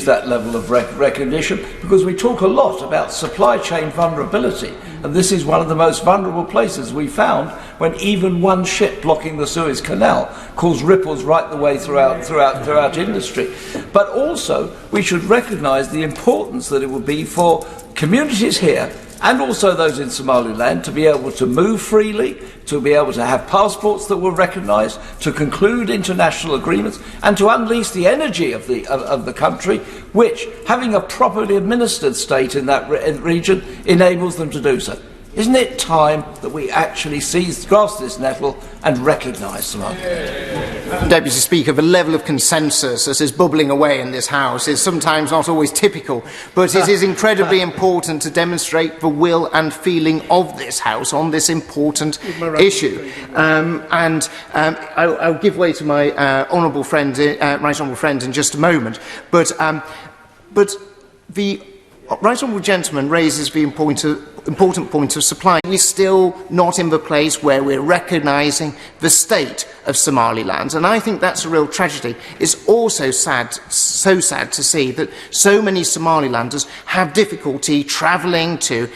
that level of recognition, because we talk a lot about supply chain vulnerability, and this is one of the most vulnerable places we found, when even one ship blocking the Suez Canal caused ripples right the way throughout industry. But also we should recognise the importance that it would be for communities here and also those in Somaliland to be able to move freely, to be able to have passports that were recognised, to conclude international agreements, and to unleash the energy of the country, which, having a properly administered state in that region, enables them to do so. Isn't it time that we actually grasp this nettle and recognise Somalia? Deputy Speaker, the level of consensus that is bubbling away in this House is sometimes not always typical, but it is incredibly important to demonstrate the will and feeling of this House on this important issue. I'll give way to my right honourable friend in just a moment, but the right honourable gentleman raises the important point of supply. We're still not in the place where we're recognising the state of Somaliland, and I think that's a real tragedy. It's also so sad to see that so many Somalilanders have difficulty travelling to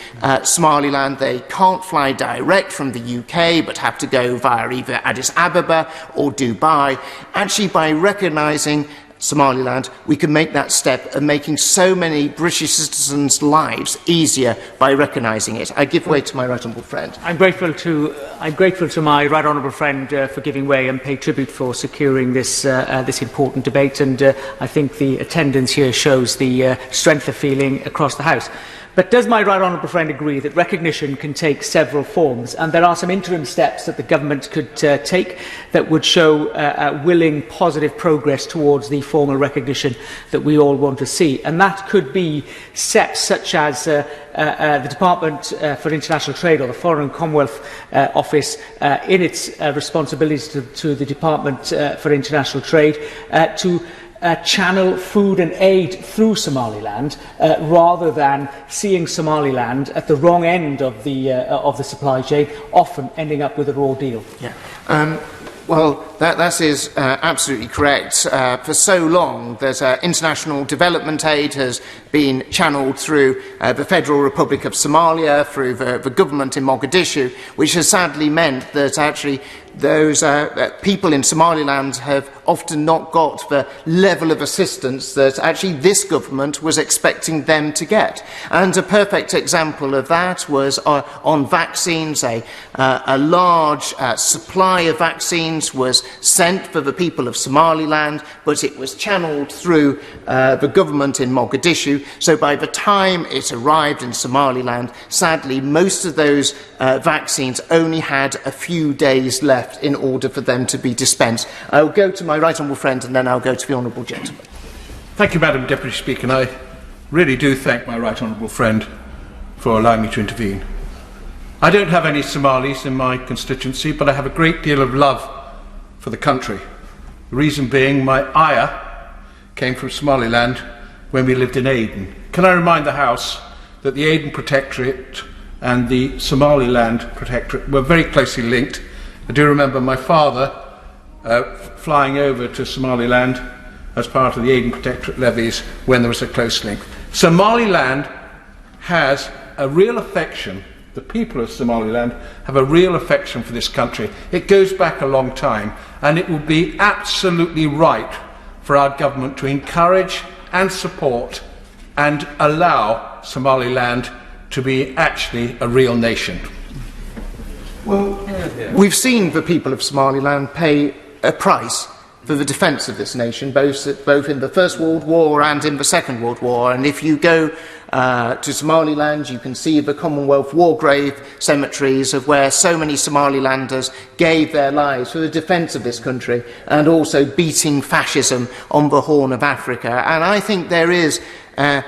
Somaliland. They can't fly direct from the UK, but have to go via either Addis Ababa or Dubai. Actually, by recognising Somaliland, we can make that step of making so many British citizens' lives easier by recognising it. I give way to my right honourable friend. I'm grateful to my right honourable friend for giving way and pay tribute for securing this important debate, and I think the attendance here shows the strength of feeling across the House. But does my right honourable friend agree that recognition can take several forms, and there are some interim steps that the government could take that would show willing, positive progress towards the formal recognition that we all want to see? And that could be steps such as the Department for International Trade, or the Foreign Commonwealth Office, in its responsibilities to the Department for International Trade, to channel food and aid through Somaliland, rather than seeing Somaliland at the wrong end of the supply chain, often ending up with a raw deal. Yeah. Well, that is absolutely correct. For so long that international development aid has been channelled through the Federal Republic of Somalia, through the government in Mogadishu, which has sadly meant that actually those people in Somaliland have often not got the level of assistance that actually this government was expecting them to get. And a perfect example of that was on vaccines. A large supply of vaccines was sent for the people of Somaliland, but it was channelled through the government in Mogadishu. So by the time it arrived in Somaliland, sadly, most of those vaccines only had a few days left in order for them to be dispensed. I'll go to my right honourable friend, and then I'll go to the honourable gentleman. Thank you, Madam Deputy Speaker, and I really do thank my right honourable friend for allowing me to intervene. I don't have any Somalis in my constituency, but I have a great deal of love for the country. The reason being, my ayah came from Somaliland when we lived in Aden. Can I remind the House that the Aden Protectorate and the Somaliland Protectorate were very closely linked. I do remember my father flying over to Somaliland as part of the Aden Protectorate levies when there was a close link. Somaliland has a real affection, the people of Somaliland have a real affection for this country. It goes back a long time, and it would be absolutely right for our government to encourage and support and allow Somaliland to be actually a real nation. Well, we've seen the people of Somaliland pay a price for the defence of this nation, both in the First World War and in the Second World War. And if you go to Somaliland, you can see the Commonwealth war grave cemeteries of where so many Somalilanders gave their lives for the defence of this country, and also beating fascism on the Horn of Africa. And I think there is a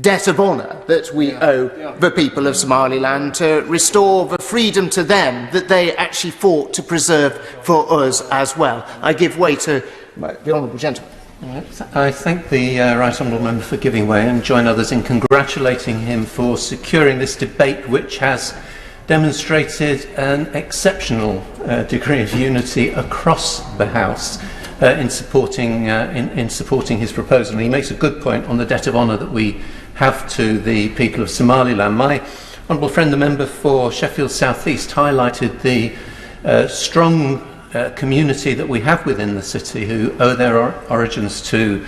debt of honour that we owe the people of Somaliland to restore the freedom to them that they actually fought to preserve for us as well. I give way to the honourable gentleman. I thank the right honourable member for giving way and join others in congratulating him for securing this debate, which has demonstrated an exceptional degree of unity across the House. in supporting his proposal. And he makes a good point on the debt of honour that we have to the people of Somaliland. My honourable friend, the member for Sheffield South East, highlighted the strong community that we have within the city who owe their origins to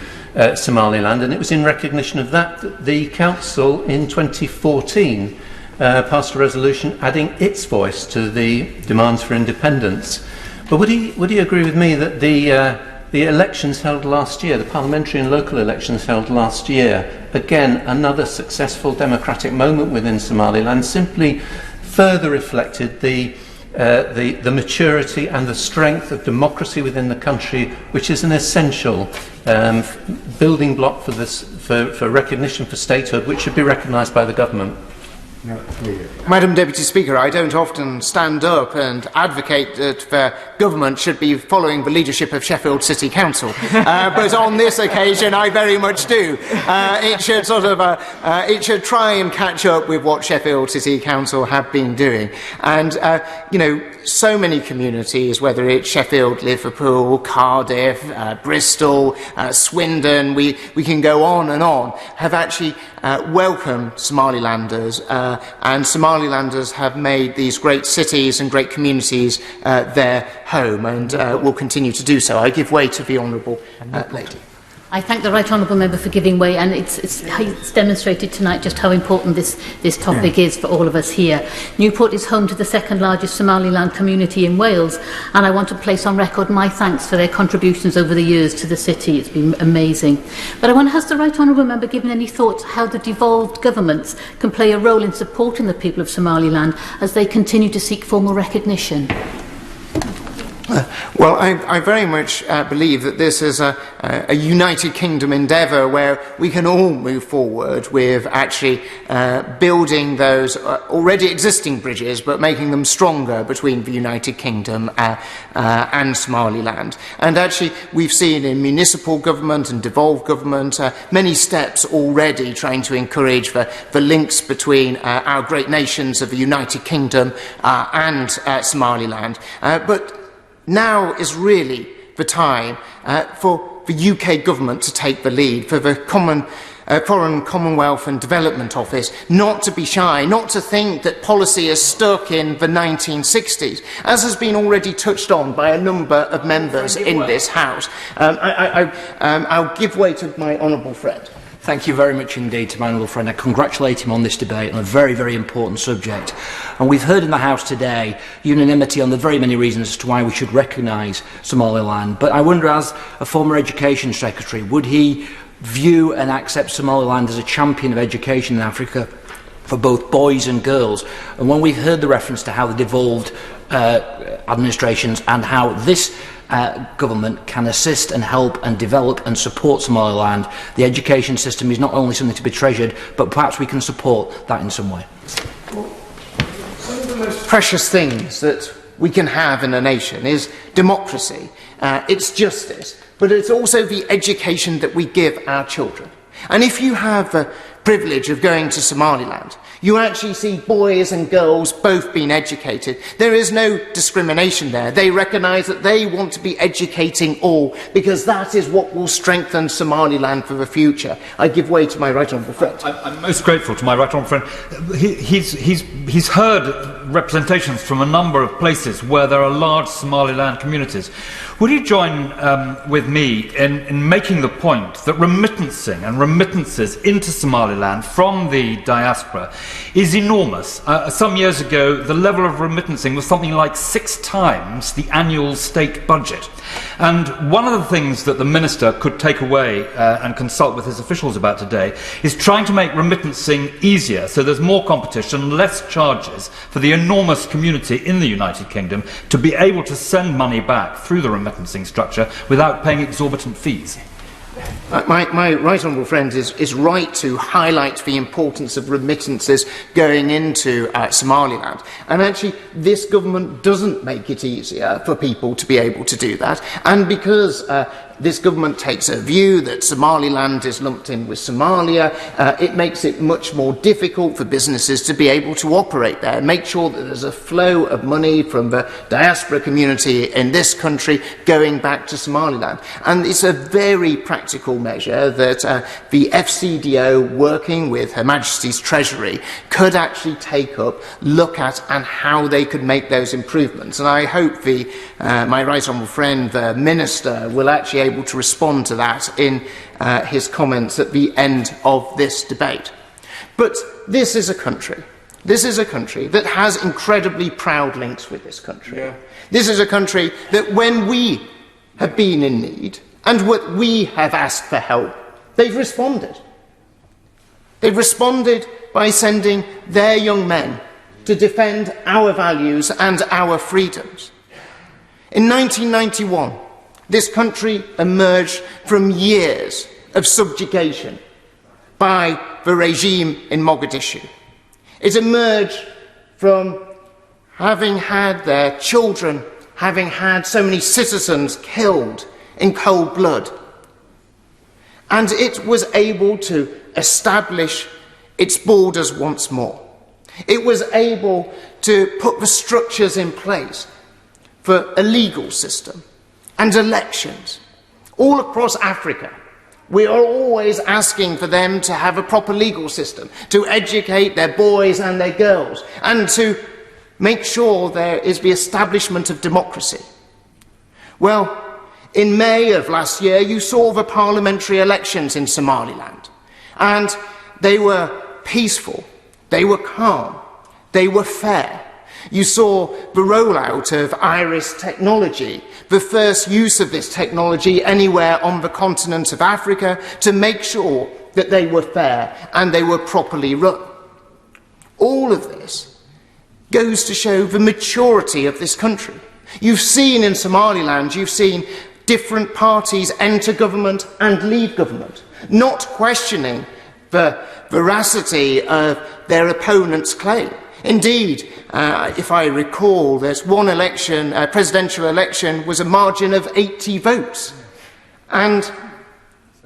Somaliland, and it was in recognition of that that the council in 2014 passed a resolution adding its voice to the demands for independence. But would he agree with me that the elections held last year, the parliamentary and local elections held last year, again another successful democratic moment within Somaliland, simply further reflected the maturity and the strength of democracy within the country, which is an essential building block for recognition for statehood, which should be recognised by the government. Madam Deputy Speaker, I don't often stand up and advocate that the government should be following the leadership of Sheffield City Council, but on this occasion I very much do. It should try and catch up with what Sheffield City Council have been doing. And, so many communities, whether it's Sheffield, Liverpool, Cardiff, Bristol, Swindon, we can go on, have actually welcomed Somalilanders, and Somalilanders have made these great cities and great communities their home, and will continue to do so. I give way to the Honourable Lady. I thank the Right Honourable Member for giving way, and it's demonstrated tonight just how important this topic is for all of us here. Newport is home to the second largest Somaliland community in Wales, and I want to place on record my thanks for their contributions over the years to the city. It's been amazing. But I wonder, has the Right Honourable Member given any thought to how the devolved governments can play a role in supporting the people of Somaliland as they continue to seek formal recognition? Well, I very much believe that this is a United Kingdom endeavour where we can all move forward with actually building those already existing bridges, but making them stronger between the United Kingdom and Somaliland. And actually, we've seen in municipal government and devolved government many steps already trying to encourage the links between our great nations of the United Kingdom and Somaliland. But now is really the time for the UK government to take the lead, for the Foreign, Commonwealth and Development Office not to be shy, not to think that policy is stuck in the 1960s, as has been already touched on by a number of members in this House. I'll give way to my honourable friend. Thank you very much indeed to my honourable friend. I congratulate him on this debate on a very, very important subject. And we've heard in the House today unanimity on the very many reasons as to why we should recognise Somaliland. But I wonder, as a former Education Secretary, would he view and accept Somaliland as a champion of education in Africa for both boys and girls? And when we've heard the reference to how the devolved administrations and how this government can assist and help and develop and support Somaliland, the education system is not only something to be treasured, but perhaps we can support that in some way. One of the most precious things that we can have in a nation is democracy, it's justice, but it's also the education that we give our children. And if you have the privilege of going to Somaliland, you actually see boys and girls both being educated. There is no discrimination there. They recognise that they want to be educating all, because that is what will strengthen Somaliland for the future. I give way to my right honourable friend. I'm most grateful to my right honourable friend. He's heard representations from a number of places where there are large Somaliland communities. Would you join with me in making the point that remittencing and remittances into Somaliland from the diaspora is enormous? Some years ago, the level of remittencing was something like 6 times the annual state budget. And one of the things that the Minister could take away and consult with his officials about today is trying to make remittencing easier, so there's more competition, less charges for the enormous community in the United Kingdom to be able to send money back through the remittencing structure without paying exorbitant fees. My right honourable friend is right to highlight the importance of remittances going into Somaliland. And actually, this government doesn't make it easier for people to be able to do that. And because this government takes a view that Somaliland is lumped in with Somalia, it makes it much more difficult for businesses to be able to operate there, make sure that there's a flow of money from the diaspora community in this country going back to Somaliland. And it's a very practical measure that the FCDO, working with Her Majesty's Treasury, could actually take up, look at, and how they could make those improvements. And I hope my right honourable friend, the Minister, will actually able to respond to that in his comments at the end of this debate. But this is a country that has incredibly proud links with this country. Yeah. This is a country that when we have been in need and what we have asked for help, they've responded. They've responded by sending their young men to defend our values and our freedoms. In 1991, this country emerged from years of subjugation by the regime in Mogadishu. It emerged from having had their children, having had so many citizens killed in cold blood. And it was able to establish its borders once more. It was able to put the structures in place for a legal system and elections. All across Africa, we are always asking for them to have a proper legal system, to educate their boys and their girls, and to make sure there is the establishment of democracy. Well, in May of last year, you saw the parliamentary elections in Somaliland, and they were peaceful, they were calm, they were fair. You saw the rollout of iris technology, the first use of this technology anywhere on the continent of Africa, to make sure that they were fair and they were properly run. All of this goes to show the maturity of this country. You've seen in Somaliland, you've seen different parties enter government and leave government, not questioning the veracity of their opponent's claim. Indeed, if I recall, there's one election, presidential election, was a margin of 80 votes. And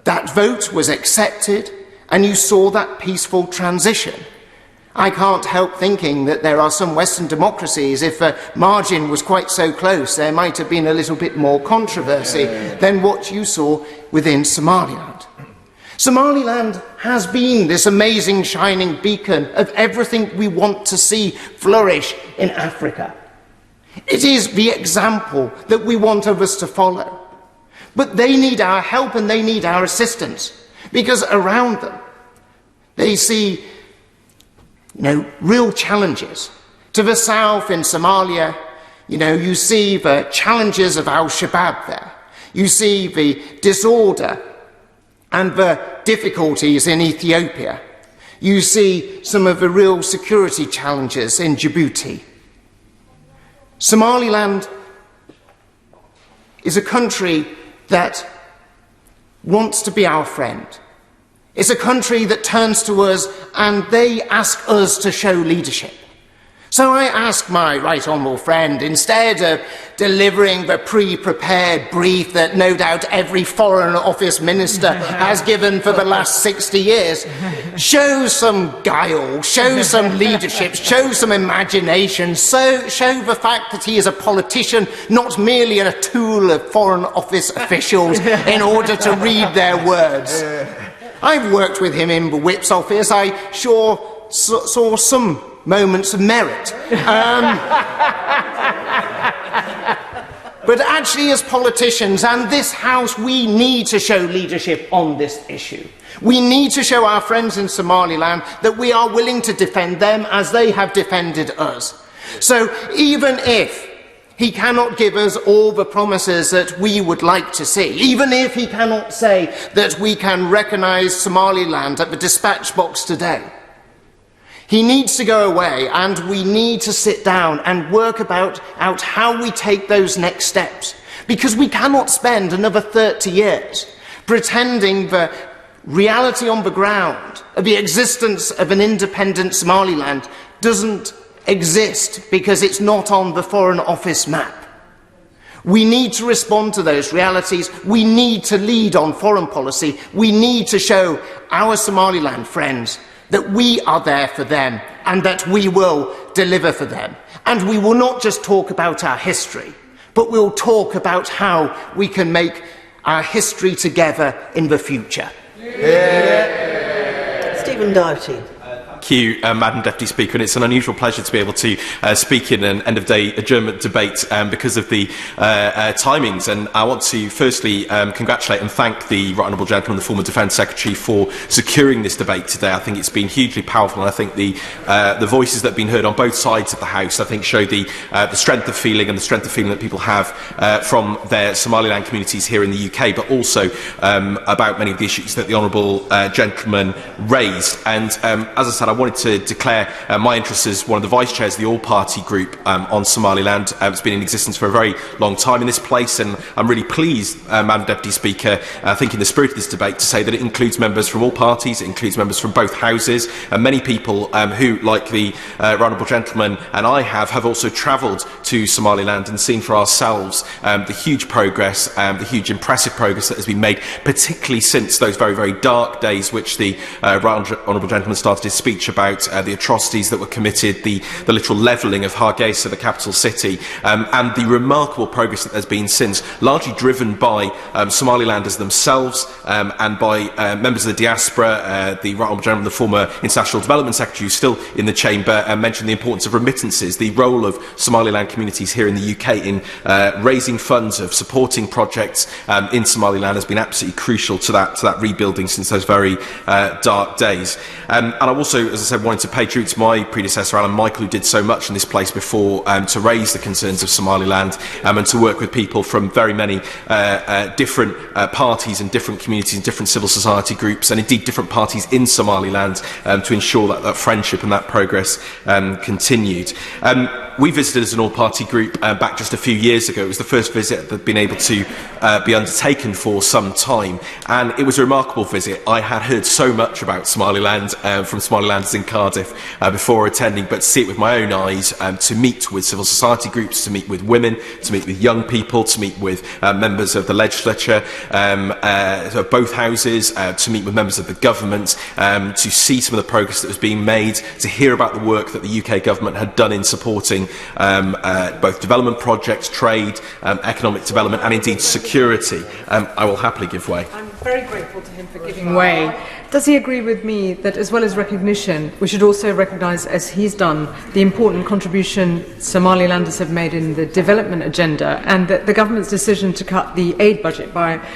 that vote was accepted, and you saw that peaceful transition. I can't help thinking that there are some Western democracies, if a margin was quite so close, there might have been a little bit more controversy than what you saw within Somaliland. Somaliland has been this amazing shining beacon of everything we want to see flourish in Africa. It is the example that we want others to follow. But they need our help and they need our assistance, because around them they see real challenges. To the south in Somalia, you see the challenges of Al-Shabaab there. You see the disorder and the difficulties in Ethiopia. You see some of the real security challenges in Djibouti. Somaliland is a country that wants to be our friend. It's a country that turns to us and they ask us to show leadership. So I ask my right honourable friend, instead of delivering the pre-prepared brief that no doubt every Foreign Office minister has given for the last 60 years, show some guile, show some leadership, show some imagination, show the fact that he is a politician, not merely a tool of Foreign Office officials in order to read their words. I've worked with him in the Whip's office. I sure saw some moments of merit. But actually, as politicians and this House, we need to show leadership on this issue. We need to show our friends in Somaliland that we are willing to defend them as they have defended us. So even if he cannot give us all the promises that we would like to see, even if he cannot say that we can recognise Somaliland at the dispatch box today, he needs to go away and we need to sit down and work out how we take those next steps. Because we cannot spend another 30 years pretending the reality on the ground of the existence of an independent Somaliland doesn't exist because it's not on the Foreign Office map. We need to respond to those realities. We need to lead on foreign policy. We need to show our Somaliland friends that we are there for them and that we will deliver for them. And we will not just talk about our history, but we'll talk about how we can make our history together in the future. Stephen Doherty. Thank you, Madam Deputy Speaker, and it's an unusual pleasure to be able to speak in an end-of-day adjournment debate because of the timings. And I want to firstly congratulate and thank the Right Honourable Gentleman, the former Defence Secretary, for securing this debate today. I think it's been hugely powerful, and I think the voices that have been heard on both sides of the House, I think, show the strength of feeling and the strength of feeling that people have from their Somaliland communities here in the UK, but also about many of the issues that the Honourable Gentleman raised. And as I said, I wanted to declare my interest as one of the vice chairs of the all-party group on Somaliland. It's been in existence for a very long time in this place, and I'm really pleased, Madam Deputy Speaker, I think in the spirit of this debate, to say that it includes members from all parties, it includes members from both houses, and many people who, like the Right Honourable Gentleman and I have also travelled to Somaliland and seen for ourselves the huge progress, the huge impressive progress that has been made, particularly since those very, very dark days which the Right Honourable Gentleman started his speech about the atrocities that were committed, the literal levelling of Hargeisa, the capital city, and the remarkable progress that there's been since, largely driven by Somalilanders themselves and by members of the diaspora. The Right Honourable Gentleman, the former International Development Secretary, who's still in the chamber, mentioned the importance of remittances, the role of Somaliland communities here in the UK in raising funds, of supporting projects in Somaliland has been absolutely crucial to that rebuilding since those very dark days. And I also, as I said, wanted to pay tribute to my predecessor, Alan Michael, who did so much in this place before to raise the concerns of Somaliland and to work with people from very many different parties and different communities and different civil society groups, and indeed different parties in Somaliland, to ensure that that friendship and that progress continued. We visited as an all-party group back just a few years ago. It was the first visit that had been able to be undertaken for some time, and it was a remarkable visit. I had heard so much about Somaliland from Somalilanders in Cardiff before attending, but to see it with my own eyes, to meet with civil society groups, to meet with women, to meet with young people, to meet with members of the legislature of both houses, to meet with members of the government, to see some of the progress that was being made, to hear about the work that the UK government had done in supporting both development projects, trade, economic development, and indeed security. I will happily give way. I'm very grateful to him for giving way. Does he agree with me that, as well as recognition, we should also recognise, as he's done, the important contribution Somalilanders have made in the development agenda, and that the government's decision to cut the aid budget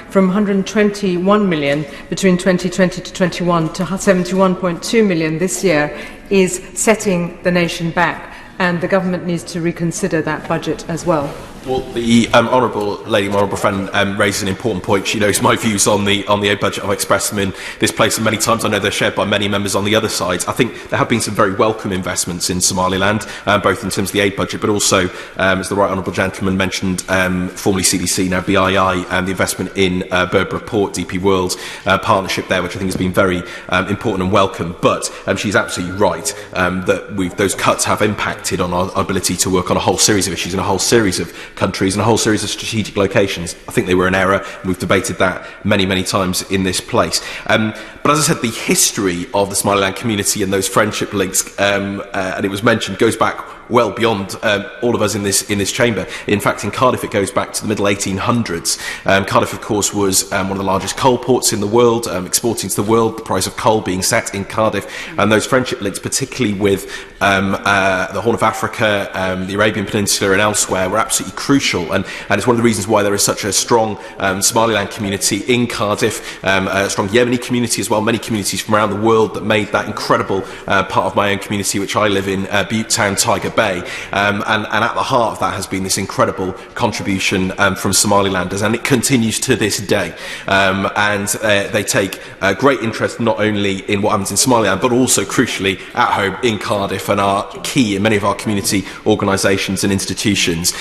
from 121 million between 2020 to 21 to 71.2 million this year is setting the nation back, and the government needs to reconsider that budget as well? Well, the honourable lady, my honourable friend, raises an important point. She knows my views on the aid budget. I've expressed them in this place many times. I know they're shared by many members on the other side. I think there have been some very welcome investments in Somaliland, both in terms of the aid budget, but also, as the Right Honourable Gentleman mentioned, formerly CDC, now BII, and the investment in Berbera Port, DP World partnership there, which I think has been very important and welcome. But she's absolutely right that those cuts have impacted on our ability to work on a whole series of issues in a whole series of countries and a whole series of strategic locations. I think they were an error. We've debated that many, many times in this place. But as I said, the history of the Somaliland community and those friendship links, and it was mentioned, goes back well beyond all of us in this chamber. In fact, in Cardiff, it goes back to the middle 1800s. Cardiff, of course, was one of the largest coal ports in the world, exporting to the world, the price of coal being set in Cardiff, and those friendship links, particularly with the Horn of Africa, the Arabian Peninsula and elsewhere, were absolutely crucial, and it's one of the reasons why there is such a strong Somaliland community in Cardiff, a strong Yemeni community as well, many communities from around the world that made that incredible part of my own community, which I live in, Butte Town, Tiger Bay, and at the heart of that has been this incredible contribution from Somalilanders, and it continues to this day, and they take great interest not only in what happens in Somaliland, but also crucially at home in Cardiff, and are key in many of our community organisations and institutions.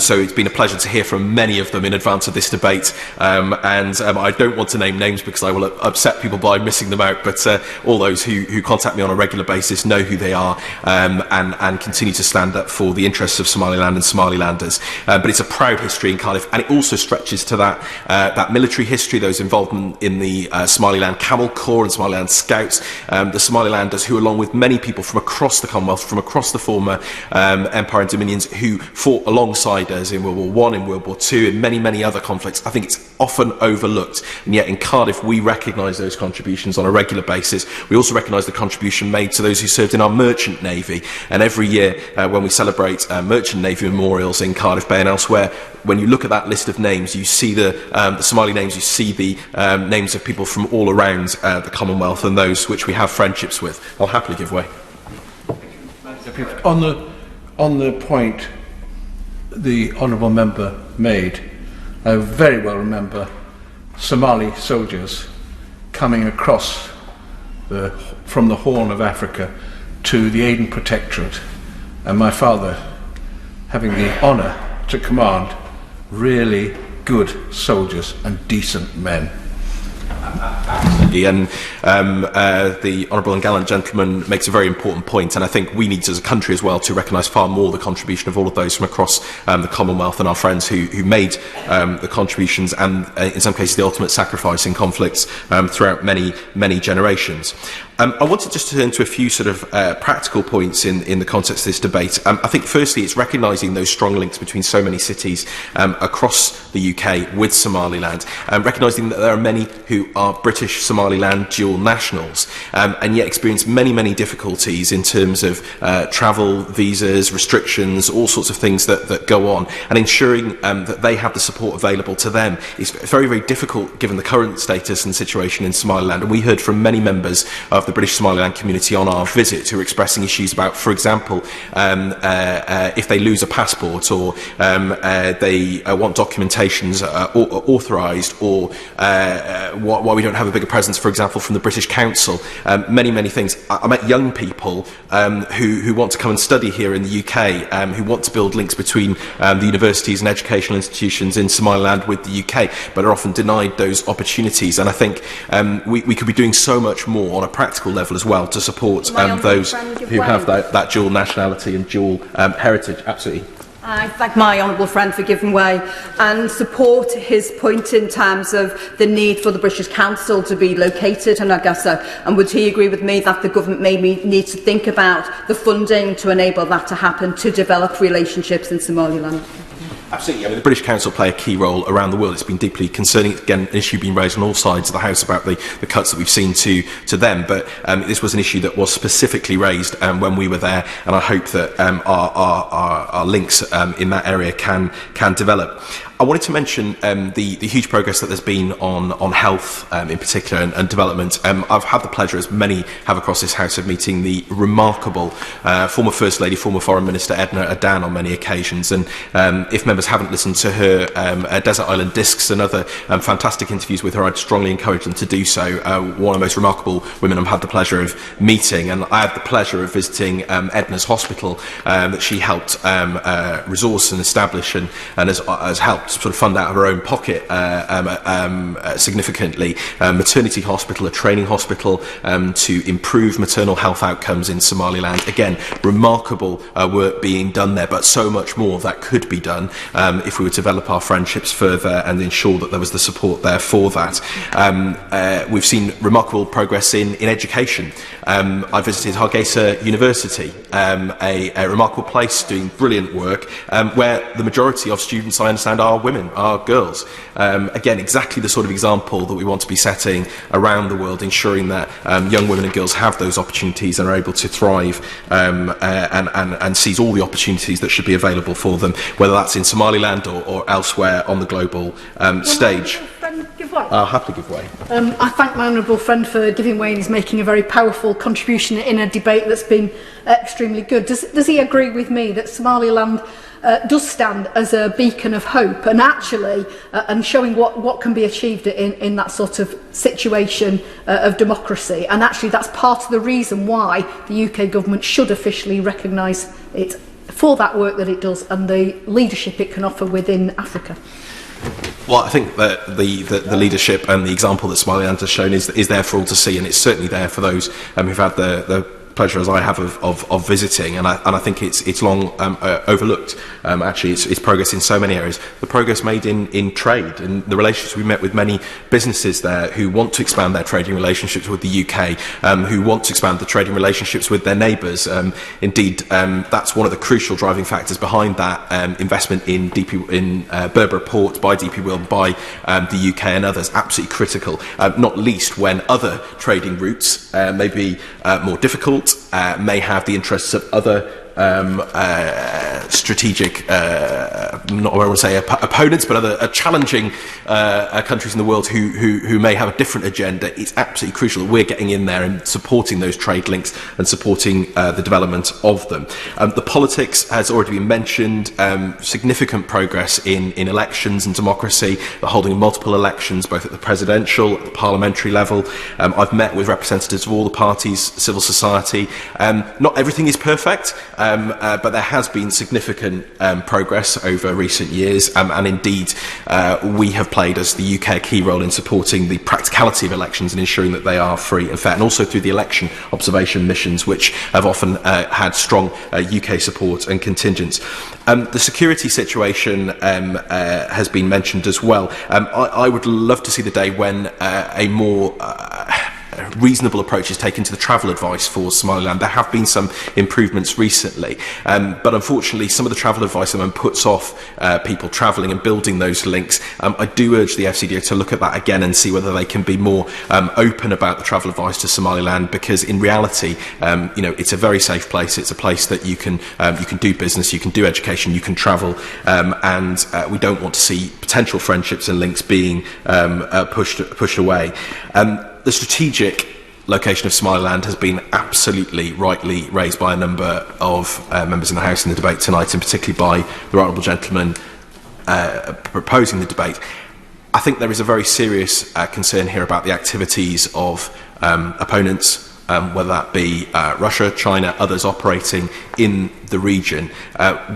So it's been a pleasure to hear from many of them in advance of this debate, and I don't want to name names because I will upset people by missing them out, but all those who contact me on a regular basis know who they are, and continue to stand up for the interests of Somaliland and Somalilanders. But it's a proud history in Cardiff, and it also stretches to that military history, those involvement in the Somaliland Camel Corps and Somaliland Scouts, the Somalilanders who, along with many people from across the Commonwealth, from across the former Empire and Dominions, who fought alongside us in World War I, in World War II, in many, many other conflicts. I think it's often overlooked, and yet in Cardiff we recognise those contributions on a regular basis. We also recognise the contribution made to those who served in our merchant navy, and every year when we celebrate merchant navy memorials in Cardiff Bay and elsewhere, when you look at that list of names, you see the Somali names, you see the names of people from all around the Commonwealth and those which we have friendships with. I'll happily give way. On the point the honourable member made, I very well remember Somali soldiers coming across from the Horn of Africa to the Aden Protectorate, and my father having the honour to command really good soldiers and decent men. Absolutely, and the honourable and gallant gentleman makes a very important point, and I think we need as a country as well to recognise far more the contribution of all of those from across the Commonwealth and our friends who made the contributions and in some cases the ultimate sacrifice in conflicts throughout many generations. I wanted just to turn to a few sort of practical points in the context of this debate. I think firstly it's recognising those strong links between so many cities across the UK with Somaliland, recognising that there are many who are British Somaliland dual nationals and yet experience many difficulties in terms of travel, visas, restrictions, all sorts of things that go on, and ensuring that they have the support available to them is very difficult given the current status and situation in Somaliland. And we heard from many members of the British Somaliland community on our visit who are expressing issues about, for example, if they lose a passport or they want documentations authorised, or why we don't have a bigger presence, for example, from the British Council. Many things. I met young people who want to come and study here in the UK, who want to build links between the universities and educational institutions in Somaliland with the UK, but are often denied those opportunities. And I think we could be doing so much more on a practical level as well to support those who have that dual nationality and dual heritage. Absolutely. I thank my honourable friend for giving way and support his point in terms of the need for the British Council to be located in Augusta. And would he agree with me that the government maybe needs to think about the funding to enable that to happen, to develop relationships in Somaliland? Absolutely. I mean, the British Council play a key role around the world. It's been deeply concerning. Again, an issue being raised on all sides of the House about the cuts that we've seen to them. But this was an issue that was specifically raised when we were there, and I hope that our links in that area can develop. I wanted to mention the huge progress that there's been on health in particular and development. I've had the pleasure, as many have across this House, of meeting the remarkable former First Lady, former Foreign Minister Edna Adan on many occasions. And if members haven't listened to her Desert Island Discs and other fantastic interviews with her, I'd strongly encourage them to do so. One of the most remarkable women I've had the pleasure of meeting, and I had the pleasure of visiting Edna's hospital that she helped resource and establish and has helped sort of fund out of her own pocket significantly. Maternity hospital, a training hospital to improve maternal health outcomes in Somaliland. Again, remarkable work being done there, but so much more that could be done if we would develop our friendships further and ensure that there was the support there for that. We've seen remarkable progress in education. I visited Hargeisa University, a remarkable place doing brilliant work, where the majority of students, I understand, are women, are girls. Again, exactly the sort of example that we want to be setting around the world, ensuring that young women and girls have those opportunities and are able to thrive and seize all the opportunities that should be available for them, whether that's in Somaliland or elsewhere on the global stage. I'll happily give way. I thank my honourable friend for giving way, and he's making a very powerful contribution in a debate that's been extremely good. Does he agree with me that Somaliland does stand as a beacon of hope and actually and showing what can be achieved in that sort of situation of democracy, and actually that's part of the reason why the UK government should officially recognise it for that work that it does and the leadership it can offer within Africa? Well, I think that the leadership and the example that Somaliland has shown is there for all to see, and it's certainly there for those who've had the pleasure as I have of visiting, and I think it's long overlooked. Actually, it's progress in so many areas. The progress made in trade and the relationships we met with many businesses there who want to expand their trading relationships with the UK, who want to expand the trading relationships with their neighbours. Indeed, that's one of the crucial driving factors behind that investment in Berbera Port by DP World, by the UK and others. Absolutely critical, not least when other trading routes may be more difficult, may have the interests of other strategic, not what I want to say opponents, but other challenging countries in the world who may have a different agenda. It's absolutely crucial that we're getting in there and supporting those trade links and supporting the development of them. The politics has already been mentioned. Significant progress in elections and democracy, the holding of multiple elections, both at the presidential, at the parliamentary level. I've met with representatives of all the parties, civil society. Not everything is perfect. But there has been significant progress over recent years, and indeed we have played as the UK a key role in supporting the practicality of elections and ensuring that they are free and fair, and also through the election observation missions, which have often had strong UK support and contingents. The security situation has been mentioned as well. I would love to see the day when a more reasonable approach is taken to the travel advice for Somaliland. There have been some improvements recently, but unfortunately some of the travel advice puts off people travelling and building those links. I do urge the FCDO to look at that again and see whether they can be more open about the travel advice to Somaliland, because in reality, it's a very safe place. It's a place that you can do business, you can do education, you can travel, and we don't want to see potential friendships and links being pushed away. The strategic location of Somaliland has been absolutely rightly raised by a number of members in the House in the debate tonight, and particularly by the right honourable gentleman proposing the debate. I think there is a very serious concern here about the activities of opponents, whether that be Russia, China, others operating in the region.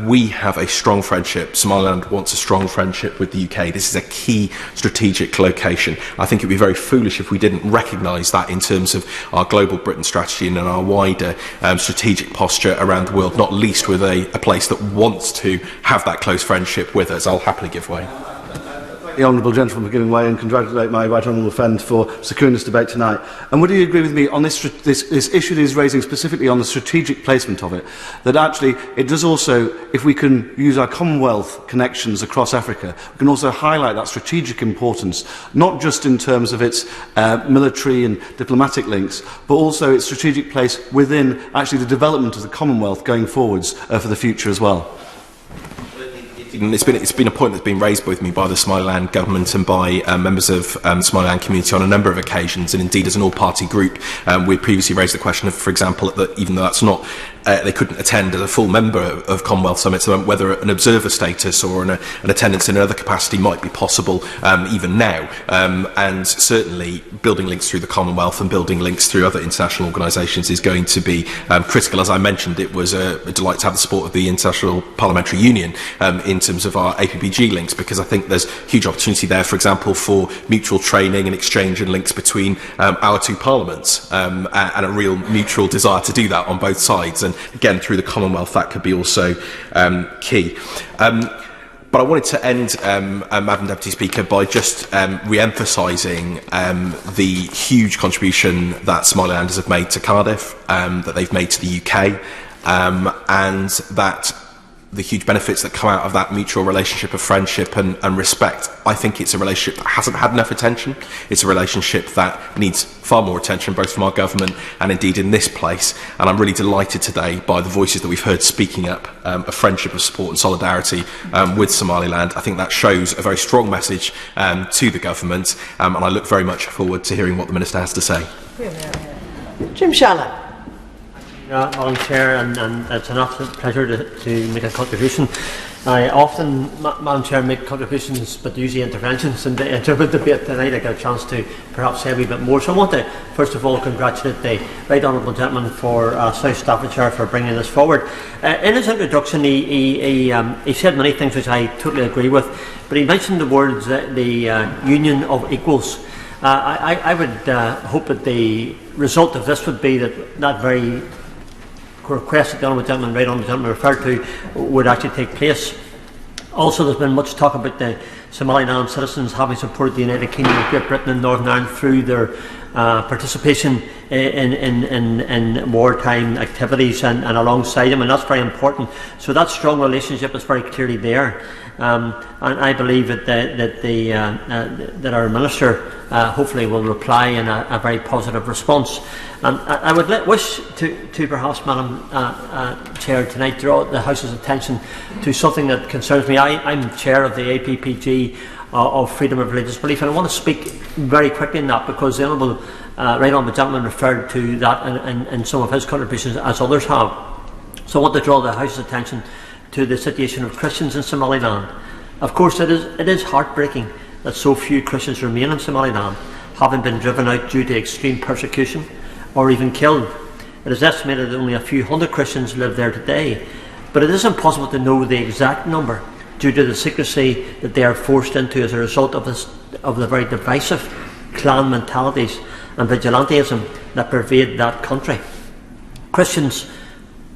We have a strong friendship. Somaliland wants a strong friendship with the UK. This is a key strategic location. I think it would be very foolish if we didn't recognise that in terms of our global Britain strategy and our wider strategic posture around the world, not least with a place that wants to have that close friendship with us. I'll happily give way. The honourable gentleman for giving way, and congratulate my right honourable friend for securing this debate tonight. And would you agree with me on this issue that he's raising specifically on the strategic placement of it, that actually it does also, if we can use our Commonwealth connections across Africa, we can also highlight that strategic importance, not just in terms of its military and diplomatic links, but also its strategic place within actually the development of the Commonwealth going forwards for the future as well? It's been a point that's been raised with me by the Somaliland government and by members of the Somaliland community on a number of occasions, and indeed as an all-party group we previously raised the question of, for example, that even though that's not they couldn't attend as a full member of Commonwealth summits, whether an observer status or an attendance in another capacity might be possible even now, and certainly building links through the Commonwealth and building links through other international organisations is going to be critical. As I mentioned, it was a delight to have the support of the International Parliamentary Union in terms of our APPG links, because I think there's huge opportunity there, for example, for mutual training and exchange and links between our two parliaments, and a real mutual desire to do that on both sides. And again, through the Commonwealth, that could be also key. But I wanted to end, Madam Deputy Speaker, by just re-emphasising the huge contribution that Somalilanders have made to Cardiff, that they've made to the UK, and that the huge benefits that come out of that mutual relationship of friendship and respect. I think it's a relationship that hasn't had enough attention. It's a relationship that needs far more attention, both from our government and indeed in this place. And I'm really delighted today by the voices that we've heard speaking up a friendship of support and solidarity with Somaliland. I think that shows a very strong message to the government, and I look very much forward to hearing what the Minister has to say. Jim Shannon. Madam Chair, and it's an absolute pleasure to make a contribution. I often, Madam Chair, make contributions but usually interventions, and in the debate tonight I got a chance to perhaps say a wee bit more. So I want to first of all congratulate the right honourable gentleman for South Staffordshire for bringing this forward. In his introduction he said many things which I totally agree with, but he mentioned the words the union of equals. I would hope that the result of this would be that very request that the Honourable Gentleman, Right Honourable Gentleman referred to would actually take place. Also, there's been much talk about the Somaliland citizens having supported the United Kingdom of Great Britain and Northern Ireland through their participation in wartime activities and alongside them, and that's very important. So that strong relationship is very clearly there, and I believe that our Minister hopefully will reply in a very positive response. I would wish to perhaps, Madam Chair, tonight draw the House's attention to something that concerns me. I'm Chair of the APPG of Freedom of Religious Belief, and I want to speak very quickly on that because the Honourable Right Honourable Gentleman referred to that in some of his contributions, as others have. So I want to draw the House's attention to the situation of Christians in Somaliland. Of course, it is heartbreaking that so few Christians remain in Somaliland, having been driven out due to extreme persecution or even killed. It is estimated that only a few hundred Christians live there today, but it is impossible to know the exact number due to the secrecy that they are forced into as a result of the very divisive clan mentalities and vigilantism that pervade that country. Christians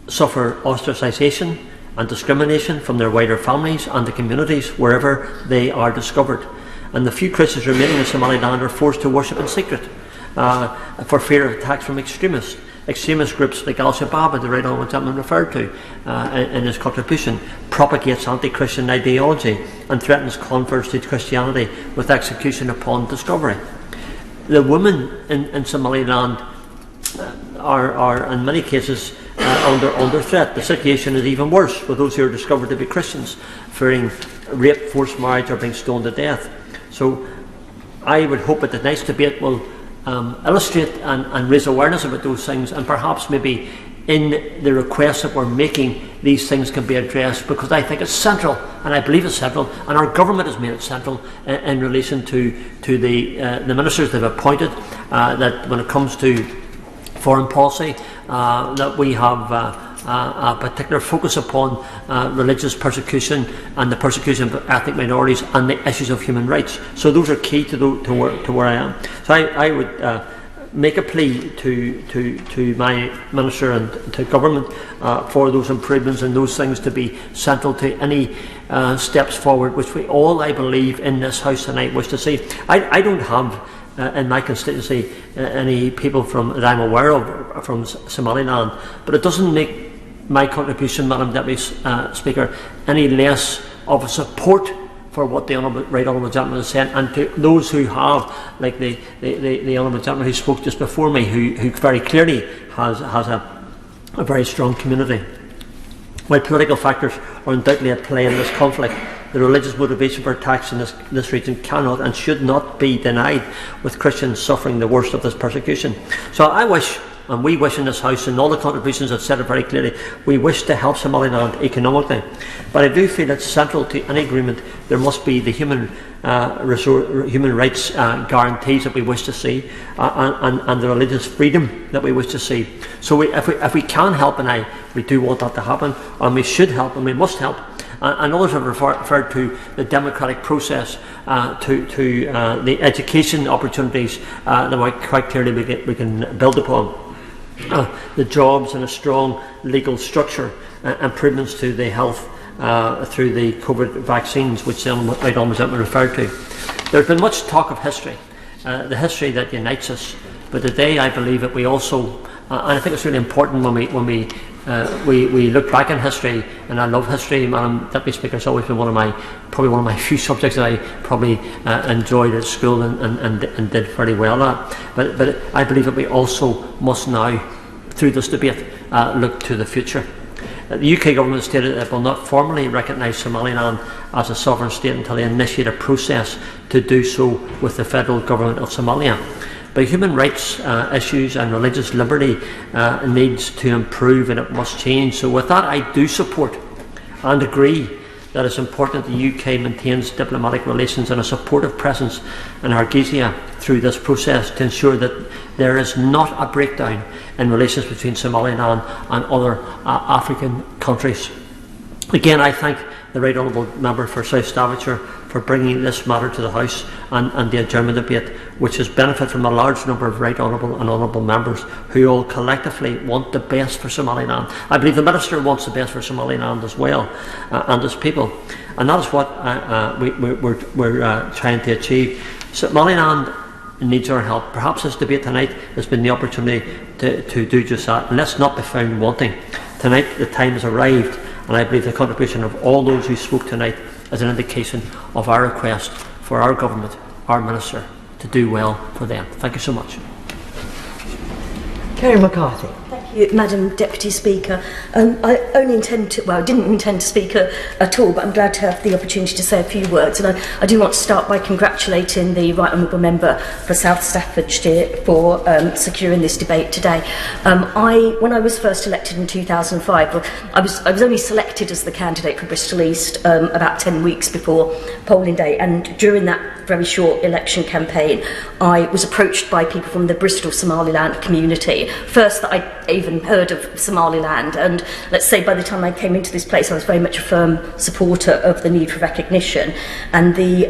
suffer ostracisation and discrimination from their wider families and the communities wherever they are discovered, and the few Christians remaining in Somaliland are forced to worship in secret for fear of attacks from extremist groups like Al-Shabaab, the Right Honourable Gentleman referred to in his contribution, propagates anti-Christian ideology and threatens converts to Christianity with execution upon discovery. The women in Somaliland are in many cases under threat. The situation is even worse for those who are discovered to be Christians, fearing rape, forced marriage, or being stoned to death. So I would hope that tonight's debate will illustrate and raise awareness about those things, and perhaps maybe in the requests that we're making, these things can be addressed, because I think it's central, and I believe it's central, and our government has made it central in relation to the ministers they've appointed, that when it comes to foreign policy, that we have a particular focus upon religious persecution and the persecution of ethnic minorities and the issues of human rights. So those are key to where I am. So I would make a plea to my minister and to government for those improvements and those things to be central to any steps forward, which we all, I believe, in this House tonight wish to see. I don't have in my constituency any people that I'm aware of from Somaliland, but it doesn't make my contribution, Madam Deputy Speaker, any less of a support for what the Right Honourable Gentleman has said, and to those who have, like the Honourable Gentleman who spoke just before me, who very clearly has a very strong community. While political factors are undoubtedly at play in this conflict, the religious motivation for attacks in this region cannot and should not be denied, with Christians suffering the worst of this persecution. So I wish, and we wish in this House, and all the contributions have said it very clearly, we wish to help Somaliland economically. But I do feel it's central to any agreement there must be the human rights guarantees that we wish to see, and the religious freedom that we wish to see. So if we can help, and we do want that to happen, and we should help, and we must help. And others have referred to the democratic process, to the education opportunities that quite clearly we can build upon. The jobs and a strong legal structure, improvements to the health through the COVID vaccines, which the Right Honourable Gentleman referred to. There's been much talk of history, the history that unites us, but today I believe that we also, and I think it's really important when we look back in history, and I love history, Madam Deputy Speaker. It's always been probably one of my few subjects that I probably enjoyed at school and did fairly well at. But I believe that we also must now, through this debate, look to the future. The UK government stated that it will not formally recognise Somaliland as a sovereign state until they initiate a process to do so with the federal government of Somalia. But human rights issues and religious liberty needs to improve, and it must change. So with that, I do support and agree that it's important that the UK maintains diplomatic relations and a supportive presence in Hargeisa through this process to ensure that there is not a breakdown in relations between Somaliland and other African countries. Again, I thank the Right Honourable Member for South Staffordshire for bringing this matter to the House and the adjournment debate, which has benefited from a large number of Right Honourable and Honourable Members who all collectively want the best for Somaliland. I believe the Minister wants the best for Somaliland as well, and its people, and that is what we're trying to achieve. Somaliland needs our help. Perhaps this debate tonight has been the opportunity to do just that, and let's not be found wanting. Tonight the time has arrived, and I believe the contribution of all those who spoke tonight is an indication of our request for our government, our Minister, to do well for them. Thank you so much. Kerry McCarthy. Thank you, Madam Deputy Speaker. I didn't intend to speak at all, but I'm glad to have the opportunity to say a few words. And I do want to start by congratulating the Right Honourable Member for South Staffordshire for securing this debate today. When I was first elected in 2005, I was only selected as the candidate for Bristol East about 10 weeks before polling day, and during that very short election campaign, I was approached by people from the Bristol Somaliland community. First that I even heard of Somaliland, and let's say by the time I came into this place I was very much a firm supporter of the need for recognition. And the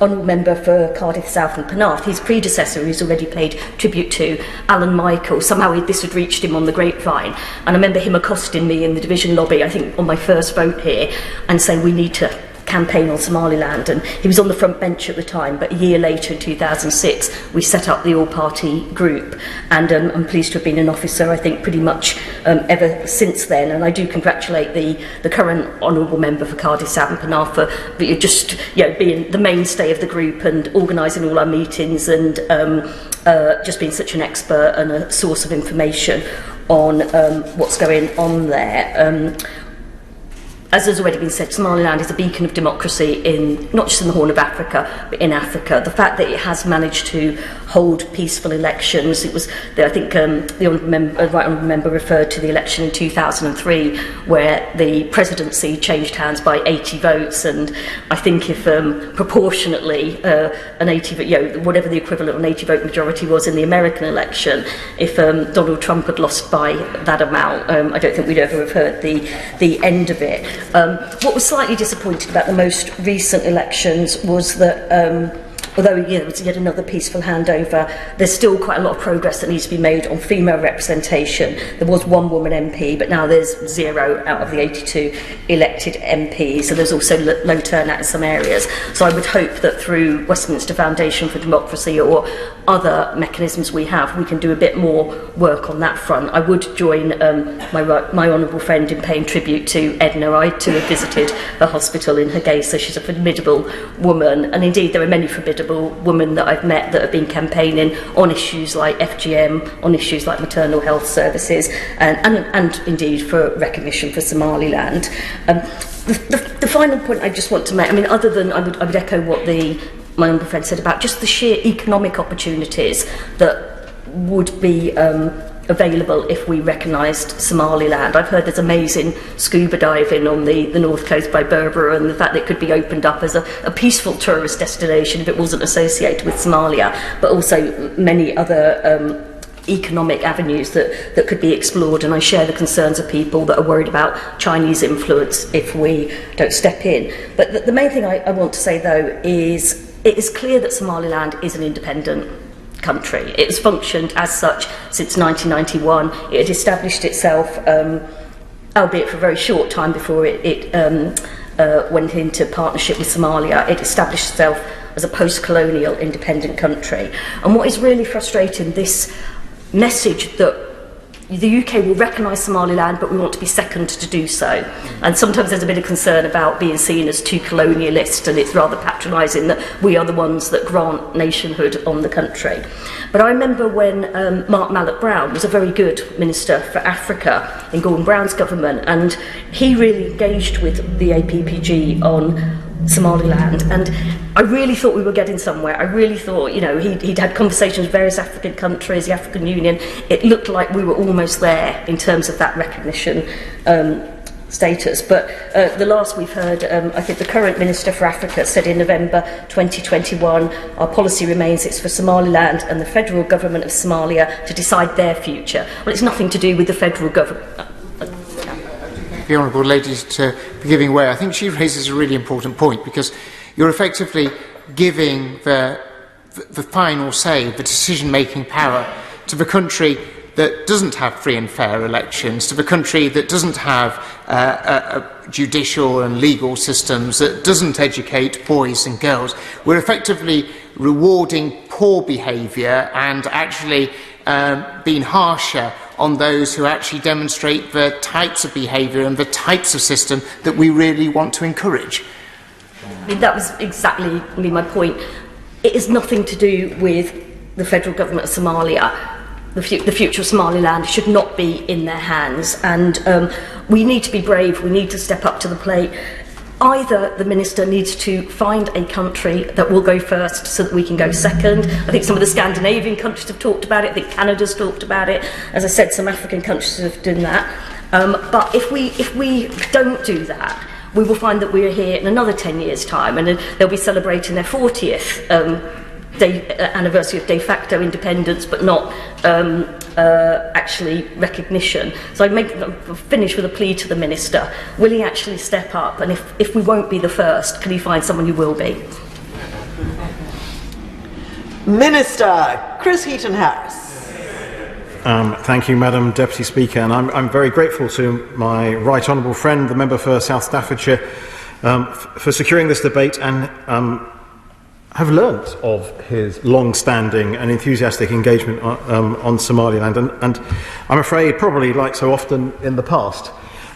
Honourable Member for Cardiff South and Penarth, his predecessor, who's already paid tribute to, Alan Michael, somehow this had reached him on the grapevine, and I remember him accosting me in the division lobby, I think on my first vote here, and saying we need to campaign on Somaliland. And he was on the front bench at the time, but a year later in 2006 we set up the all-party group, and I'm pleased to have been an officer, I think, pretty much ever since then. And I do congratulate the current Honourable Member for Cardiff South and Penarth for just being the mainstay of the group and organising all our meetings, and just being such an expert and a source of information on what's going on there. As has already been said, Somaliland is a beacon of democracy not just in the Horn of Africa, but in Africa. The fact that it has managed to hold peaceful elections, I think the Right Honourable Member referred to the election in 2003, where the presidency changed hands by 80 votes, and I think if proportionately an 80, whatever the equivalent of an 80 vote majority was in the American election, if Donald Trump had lost by that amount, I don't think we'd ever have heard the end of it. What was slightly disappointing about the most recent elections was that although it was yet another peaceful handover, there's still quite a lot of progress that needs to be made on female representation. There was one woman MP, but now there's 0 out of the 82 elected MPs, so there's also low turnout in some areas. So I would hope that through Westminster Foundation for Democracy or other mechanisms we have, we can do a bit more work on that front. I would join my honourable friend in paying tribute to Edna. I too have visited her hospital in Hargeisa. She's a formidable woman, and indeed there are many formidable women that I've met that have been campaigning on issues like FGM, on issues like maternal health services, and indeed for recognition for Somaliland. The final point I just want to make, other than I would echo what my honourable friend said about just the sheer economic opportunities that would be available if we recognised Somaliland. I've heard there's amazing scuba diving on the north coast by Berbera, and the fact that it could be opened up as a peaceful tourist destination if it wasn't associated with Somalia, but also many other economic avenues that could be explored. And I share the concerns of people that are worried about Chinese influence if we don't step in. But the main thing I want to say, though, is it is clear that Somaliland is an independent country. It has functioned as such since 1991. It had established itself, albeit for a very short time before it went into partnership with Somalia. It established itself as a post-colonial independent country. And what is really frustrating, this message that the UK will recognise Somaliland, but we want to be second to do so. And sometimes there's a bit of concern about being seen as too colonialist, and it's rather patronising that we are the ones that grant nationhood on the country. But I remember when Mark Mallock-Brown was a very good Minister for Africa in Gordon Brown's government, and he really engaged with the APPG on Somaliland, and I really thought we were getting somewhere. I really thought, he'd had conversations with various African countries, the African Union. It looked like we were almost there in terms of that recognition status. But the last we've heard, I think the current Minister for Africa said in November 2021, our policy remains it's for Somaliland and the federal government of Somalia to decide their future. Well, it's nothing to do with the federal government. the Honourable Lady for giving way. I think she raises a really important point, because you're effectively giving the final say, the decision-making power, to the country that doesn't have free and fair elections, to the country that doesn't have judicial and legal systems, that doesn't educate boys and girls. We're effectively rewarding poor behaviour and actually being harsher on those who actually demonstrate the types of behaviour and the types of system that we really want to encourage. I mean, that was exactly my point. It is nothing to do with the federal government of Somalia. The future of Somaliland should not be in their hands, and we need to be brave. We need to step up to the plate. Either the minister needs to find a country that will go first so that we can go second. I think some of the Scandinavian countries have talked about it. I think Canada's talked about it. As I said, some African countries have done that. But if we don't do that, we will find that we're here in another 10 years' time, and they'll be celebrating their 40th anniversary of de facto independence, but not actually recognition. So I finish with a plea to the minister. Will he actually step up? And if we won't be the first, can he find someone who will be? Minister Chris Heaton-Harris. Thank you, Madam Deputy Speaker, and I'm very grateful to my right honourable friend, the member for South Staffordshire, for securing this debate, and have learnt of his long-standing and enthusiastic engagement on Somaliland, and I'm afraid, probably like so often in the past,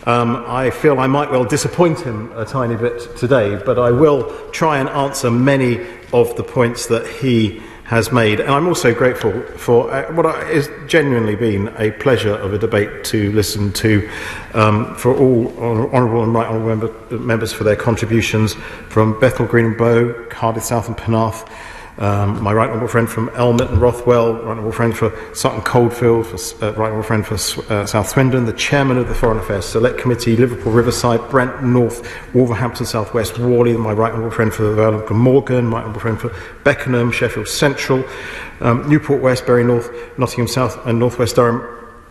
I feel I might well disappoint him a tiny bit today, but I will try and answer many of the points that he has made, and I'm also grateful for what has genuinely been a pleasure of a debate to listen to, for all honourable and right honourable members for their contributions, from Bethnal Green and Bow, Cardiff South and Penarth, my right honourable friend from Elmet and Rothwell, right honourable friend for Sutton Coldfield, right honourable friend for South Swindon, the chairman of the Foreign Affairs Select Committee, Liverpool Riverside, Brent North, Wolverhampton South West, Worley, my right honourable friend for the Vale of Glamorgan, my right honourable friend for Beckenham, Sheffield Central, Newport West, Bury North, Nottingham South and North West Durham,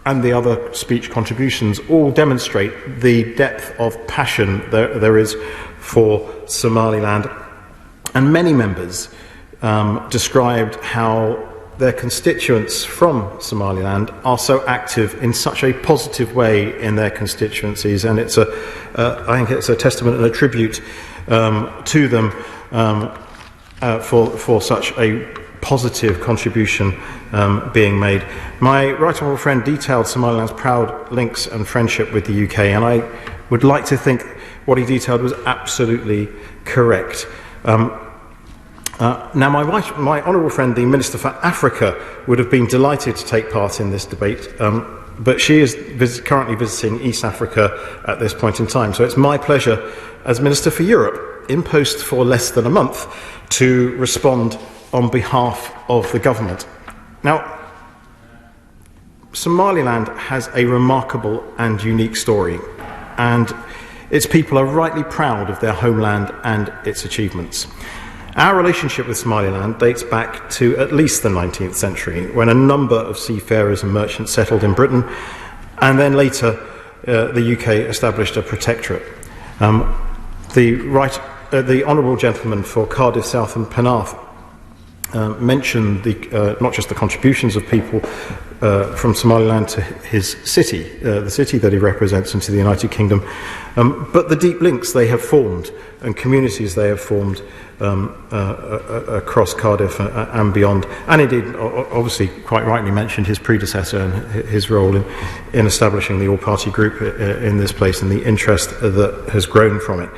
and the other speech contributions all demonstrate the depth of passion there is for Somaliland. And many members described how their constituents from Somaliland are so active in such a positive way in their constituencies, and it's I think it's a testament and a tribute to them for such a positive contribution being made. My right honourable friend detailed Somaliland's proud links and friendship with the UK, and I would like to think what he detailed was absolutely correct. Now, my honourable friend, the Minister for Africa, would have been delighted to take part in this debate, but she is currently visiting East Africa at this point in time. So it's my pleasure, as Minister for Europe, in post for less than a month, to respond on behalf of the government. Now, Somaliland has a remarkable and unique story, and its people are rightly proud of their homeland and its achievements. Our relationship with Somaliland dates back to at least the 19th century, when a number of seafarers and merchants settled in Britain, and then later the UK established a protectorate. The honourable gentleman for Cardiff South and Penarth mentioned not just the contributions of people from Somaliland to his city, the city that he represents, and to the United Kingdom, but the deep links they have formed and communities they have formed across Cardiff and beyond. And indeed, obviously, quite rightly mentioned his predecessor and his role in establishing the all-party group in this place and the interest that has grown from it.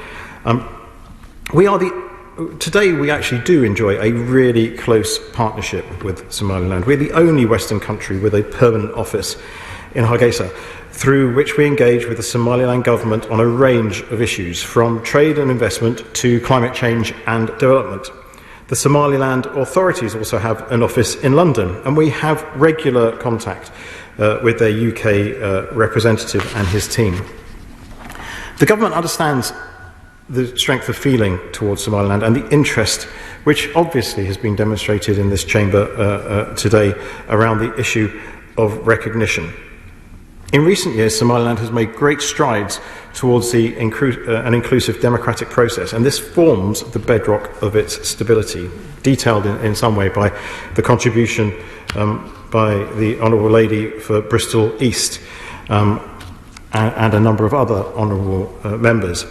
Today we actually do enjoy a really close partnership with Somaliland. We're the only Western country with a permanent office in Hargeisa, through which we engage with the Somaliland government on a range of issues, from trade and investment to climate change and development. The Somaliland authorities also have an office in London, and we have regular contact with their UK representative and his team. The government understands the strength of feeling towards Somaliland and the interest which obviously has been demonstrated in this chamber today around the issue of recognition. In recent years, Somaliland has made great strides towards an inclusive democratic process, and this forms the bedrock of its stability, detailed in some way by the contribution by the Honourable Lady for Bristol East and a number of other honourable members.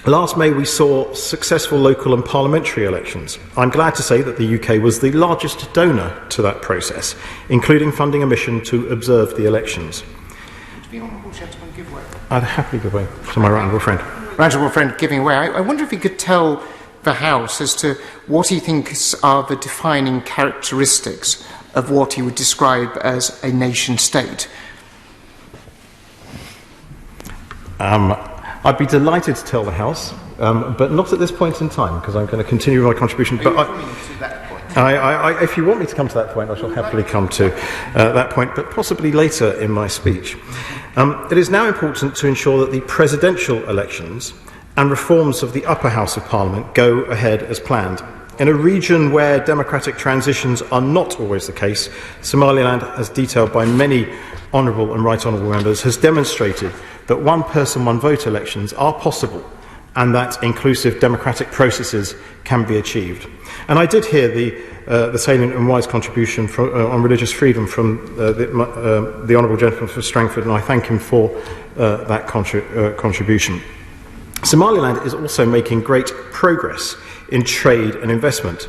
Last May we saw successful local and parliamentary elections. I'm glad to say that the UK was the largest donor to that process, including funding a mission to observe the elections. The honourable gentleman give way. I'd happily give way to my right honourable friend. Right honourable friend giving way. I wonder if he could tell the House as to what he thinks are the defining characteristics of what he would describe as a nation state. I'd be delighted to tell the House, but not at this point in time, because I'm going to continue my contribution. But if you want me to come to that point, I shall happily come to that point, but possibly later in my speech. It is now important to ensure that the presidential elections and reforms of the upper house of Parliament go ahead as planned. In a region where democratic transitions are not always the case, Somaliland, as detailed by many honourable and right honourable members, has demonstrated that one person, one vote elections are possible and that inclusive democratic processes can be achieved. And I did hear the salient and wise contribution on religious freedom from the honourable gentleman from Strangford, and I thank him for that contribution. Somaliland is also making great progress in trade and investment.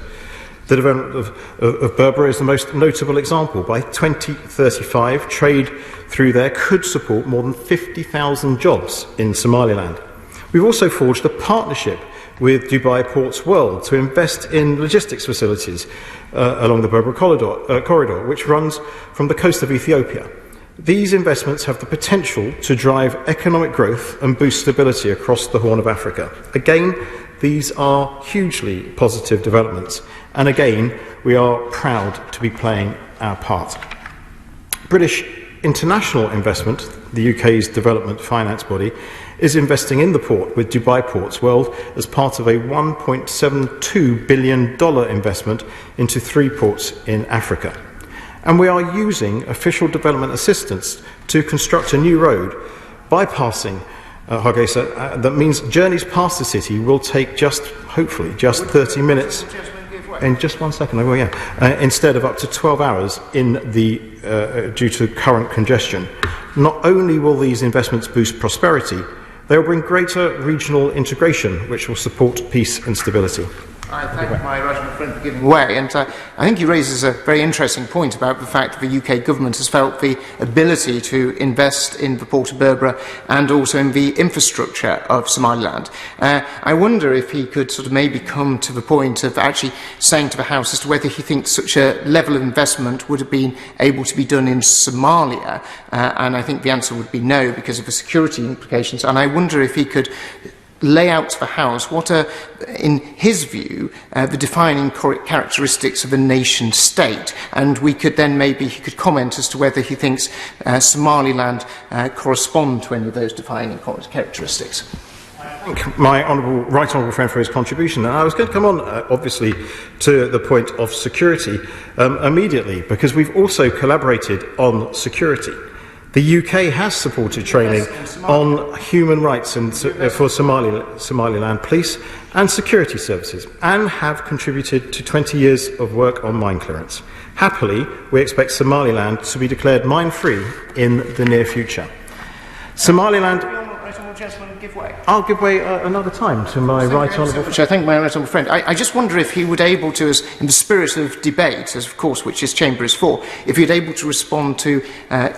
The development of Berbera is the most notable example. By 2035, trade through there could support more than 50,000 jobs in Somaliland. We've also forged a partnership with Dubai Ports World to invest in logistics facilities along the Berbera corridor, which runs from the coast of Ethiopia. These investments have the potential to drive economic growth and boost stability across the Horn of Africa. Again, these are hugely positive developments, and again, we are proud to be playing our part. British International Investment, the UK's development finance body, is investing in the port with Dubai Ports World as part of a $1.72 billion investment into 3 ports in Africa. And we are using official development assistance to construct a new road bypassing Hargeisa. That means journeys past the city will take hopefully just 30 minutes. In just 1 second, instead of up to 12 hours due to current congestion. Not only will these investments boost prosperity, they will bring greater regional integration, which will support peace and stability. I thank my right honourable friend for giving way, and I think he raises a very interesting point about the fact that the UK government has felt the ability to invest in the Port of Berbera and also in the infrastructure of Somaliland. I wonder if he could sort of maybe come to the point of actually saying to the House as to whether he thinks such a level of investment would have been able to be done in Somalia, and I think the answer would be no because of the security implications, and I wonder if he could lay out to the House what are, in his view, the defining characteristics of a nation state, and we could then maybe he could comment as to whether he thinks Somaliland correspond to any of those defining characteristics. I thank my right honourable friend for his contribution, and I was going to come on obviously to the point of security immediately, because we've also collaborated on security. The UK has supported training on human rights for Somaliland police and security services, and have contributed to 20 years of work on mine clearance. Happily, we expect Somaliland to be declared mine-free in the near future. Somaliland... I'll give way another time to my right honourable friend. I thank my right honourable friend. I just wonder if he would able to, as in the spirit of debate, as of course which his chamber is for, if he'd able to respond to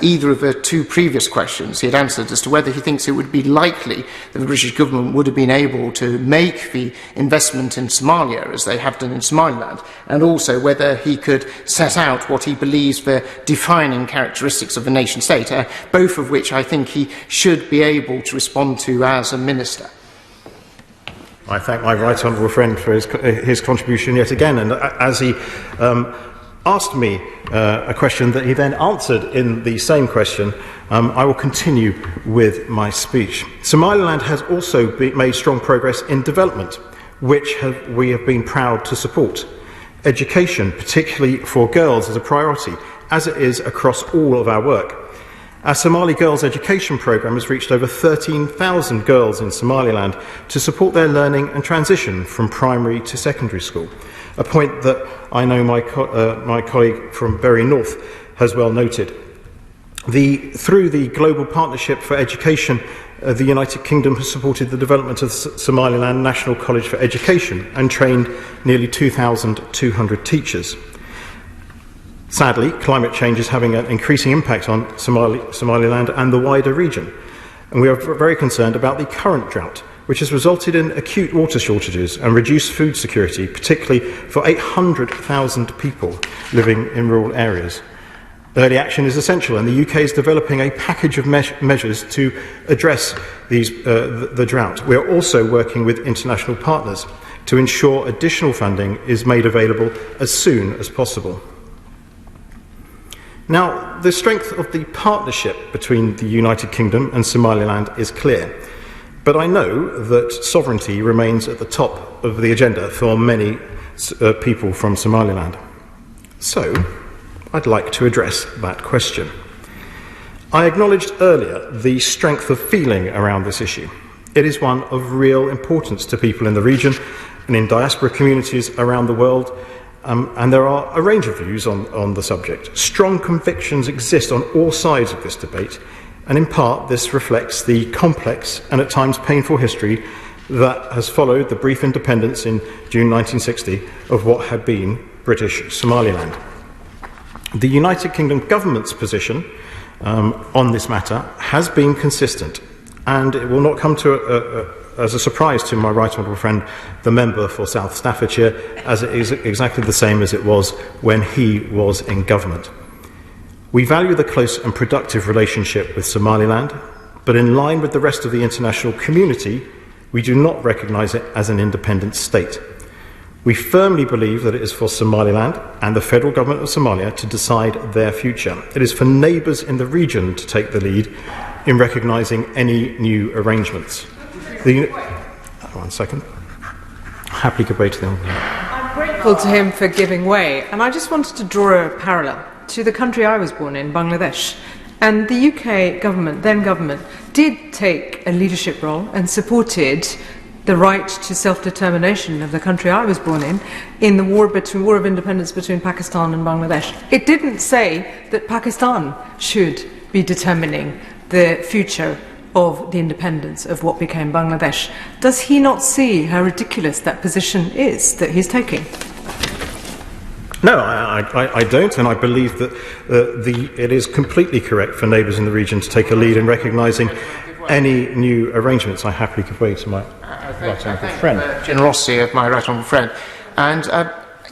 either of the 2 previous questions he had answered as to whether he thinks it would be likely that the British government would have been able to make the investment in Somalia as they have done in Somaliland, and also whether he could set out what he believes the defining characteristics of a nation state, both of which I think he should be able to respond to as a minister. I thank my right honourable friend for his contribution yet again, and as he asked me a question that he then answered in the same question, I will continue with my speech. Somaliland has also made strong progress in development, which we have been proud to support. Education, particularly for girls, is a priority, as it is across all of our work. Our Somali Girls Education Programme has reached over 13,000 girls in Somaliland to support their learning and transition from primary to secondary school, a point that I know my colleague from Bury North has well noted. Through the Global Partnership for Education, the United Kingdom has supported the development of Somaliland National College for Education and trained nearly 2,200 teachers. Sadly, climate change is having an increasing impact on Somaliland and the wider region, and we are very concerned about the current drought, which has resulted in acute water shortages and reduced food security, particularly for 800,000 people living in rural areas. Early action is essential, and the UK is developing a package of measures to address the drought. We are also working with international partners to ensure additional funding is made available as soon as possible. Now, the strength of the partnership between the United Kingdom and Somaliland is clear, but I know that sovereignty remains at the top of the agenda for many people from Somaliland. So, I'd like to address that question. I acknowledged earlier the strength of feeling around this issue. It is one of real importance to people in the region and in diaspora communities around the world, and there are a range of views on the subject. Strong convictions exist on all sides of this debate, and in part this reflects the complex and at times painful history that has followed the brief independence in June 1960 of what had been British Somaliland. The United Kingdom government's position on this matter has been consistent, and it will not come as a surprise to my right honourable friend, the member for South Staffordshire, as it is exactly the same as it was when he was in government. We value the close and productive relationship with Somaliland, but in line with the rest of the international community, we do not recognise it as an independent state. We firmly believe that it is for Somaliland and the federal government of Somalia to decide their future. It is for neighbours in the region to take the lead in recognising any new arrangements. One second. Happily could wait to the I'm grateful to him for giving way, and I just wanted to draw a parallel to the country I was born in, Bangladesh. And the UK government, then government, did take a leadership role and supported the right to self-determination of the country I was born in the war of independence between Pakistan and Bangladesh. It didn't say that Pakistan should be determining the future of the independence of what became Bangladesh. Does he not see how ridiculous that position is that he's taking? No, I don't, and I believe that it is completely correct for neighbours in the region to take a lead in recognising any new arrangements. I happily give way to my right honourable friend. Generosity of my right honourable friend. And,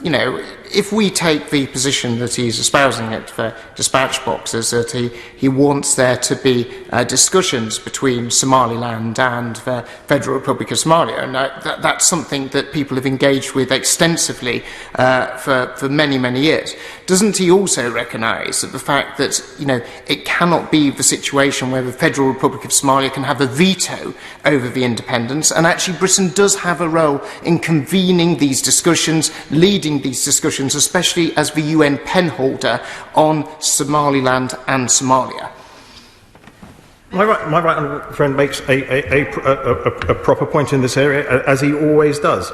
you know, if we take the position that he's espousing at the dispatch boxes, that he wants there to be discussions between Somaliland and the Federal Republic of Somalia, and that's something that people have engaged with extensively for many, many years. Doesn't he also recognise that the fact that, you know, it cannot be the situation where the Federal Republic of Somalia can have a veto over the independence, and actually Britain does have a role in convening these discussions, leading these discussions, especially as the UN penholder on Somaliland and Somalia? My right honourable friend makes a proper point in this area, as he always does.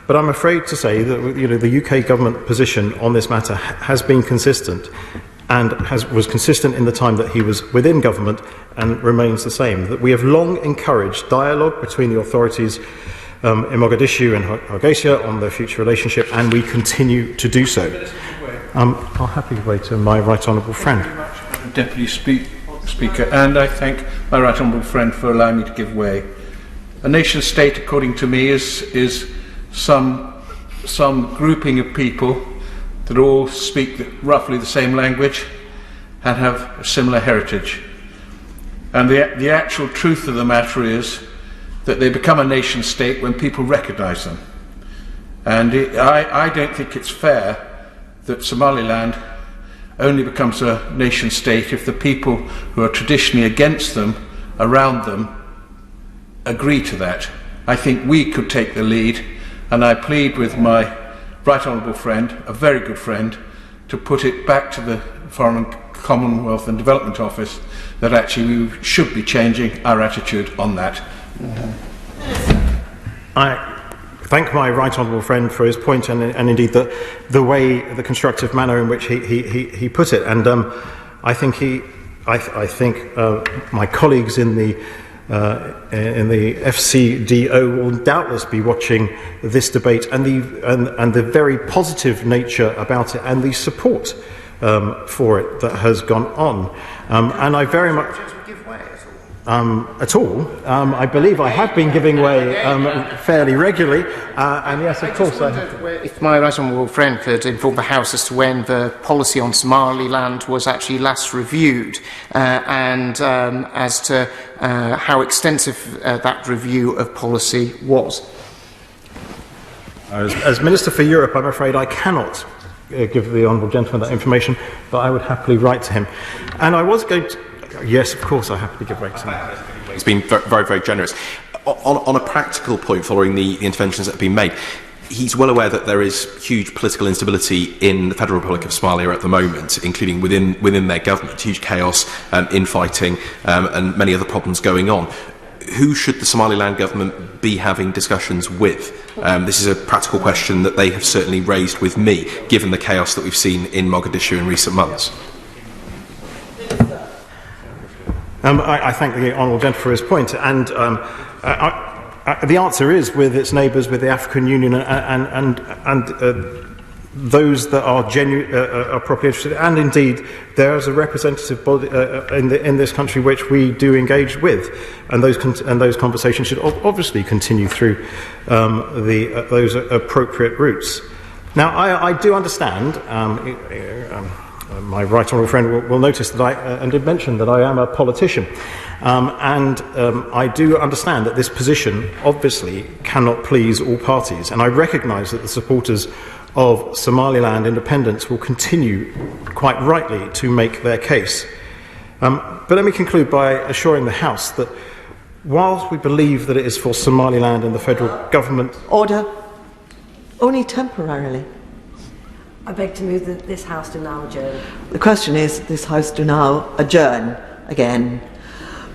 But I'm afraid to say that, you know, the UK government position on this matter has been consistent, and was consistent in the time that he was within government, and remains the same. That we have long encouraged dialogue between the authorities in Mogadishu and Hargeisa on their future relationship, and we continue to do so. I'll happily wait to my right honourable friend. Deputy Speaker, and I thank my right honourable friend for allowing me to give way. A nation state, according to me, is some grouping of people that all speak roughly the same language and have a similar heritage. And the actual truth of the matter is that they become a nation state when people recognise them. And I don't think it's fair that Somaliland only becomes a nation state if the people who are traditionally against them, around them, agree to that. I think we could take the lead, and I plead with my right honourable friend, a very good friend, to put it back to the Foreign Commonwealth and Development Office that actually we should be changing our attitude on that. I thank my right honourable friend for his point and indeed the way, the constructive manner in which he put it. And I think my colleagues in the FCDO will doubtless be watching this debate and the very positive nature about it and the support for it that has gone on. And I very much... at all. I believe I have been giving way fairly regularly, and yes, of course I have. If my right honourable friend could inform the House as to when the policy on Somaliland was actually last reviewed, and as to how extensive that review of policy was. As Minister for Europe, I'm afraid I cannot give the honourable gentleman that information, but I would happily write to him. And I was going to... Yes, of course, I happily give way to him. He's been very, very generous. On a practical point, following the interventions that have been made, he's well aware that there is huge political instability in the Federal Republic of Somalia at the moment, including within their government, huge chaos, infighting, and many other problems going on. Who should the Somaliland government be having discussions with? This is a practical question that they have certainly raised with me, given the chaos that we've seen in Mogadishu in recent months. I thank the honourable gentleman for his point, and the answer is with its neighbours, with the African Union, and those that are properly interested, and indeed there is a representative body in this country which we do engage with, and those conversations should obviously continue through those appropriate routes. Now, I do understand. My right honourable friend will notice that and did mention that I am a politician, and I do understand that this position obviously cannot please all parties, and I recognise that the supporters of Somaliland independence will continue, quite rightly, to make their case. But let me conclude by assuring the House that whilst we believe that it is for Somaliland and the federal government... Order. Only temporarily. I beg to move that this House do now adjourn. The question is, this House do now adjourn again.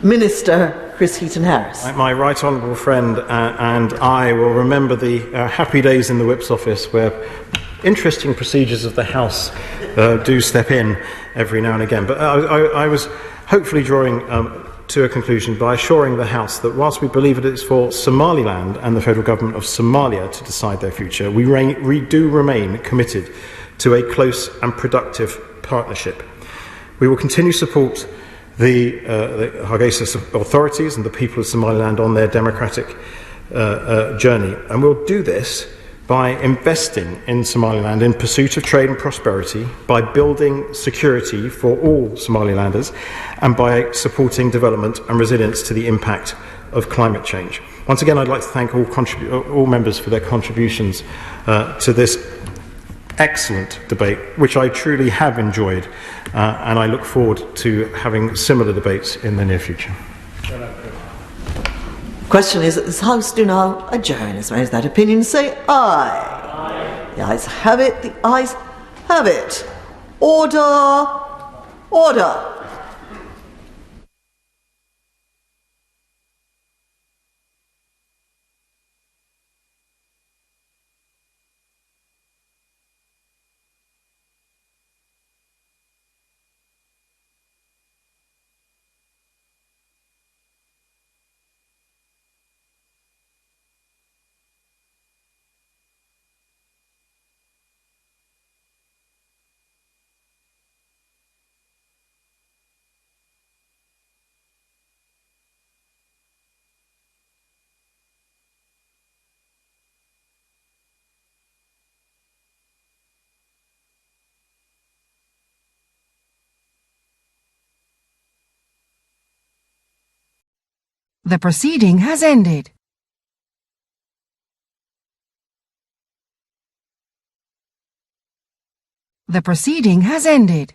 Minister Chris Heaton-Harris. My right honourable friend and I will remember the happy days in the Whip's office where interesting procedures of the House do step in every now and again. But I was hopefully drawing to a conclusion by assuring the House that whilst we believe it is for Somaliland and the federal government of Somalia to decide their future, we do remain committed to a close and productive partnership. We will continue to support the Hargeisa authorities and the people of Somaliland on their democratic journey, and we'll do this by investing in Somaliland in pursuit of trade and prosperity, by building security for all Somalilanders, and by supporting development and resilience to the impact of climate change. Once again, I'd like to thank all members for their contributions to this excellent debate, which I truly have enjoyed, and I look forward to having similar debates in the near future. Question is that this House do now adjourn. As well as that opinion, say aye. Aye. The ayes have it. The ayes have it. Order. Order. The proceeding has ended. The proceeding has ended.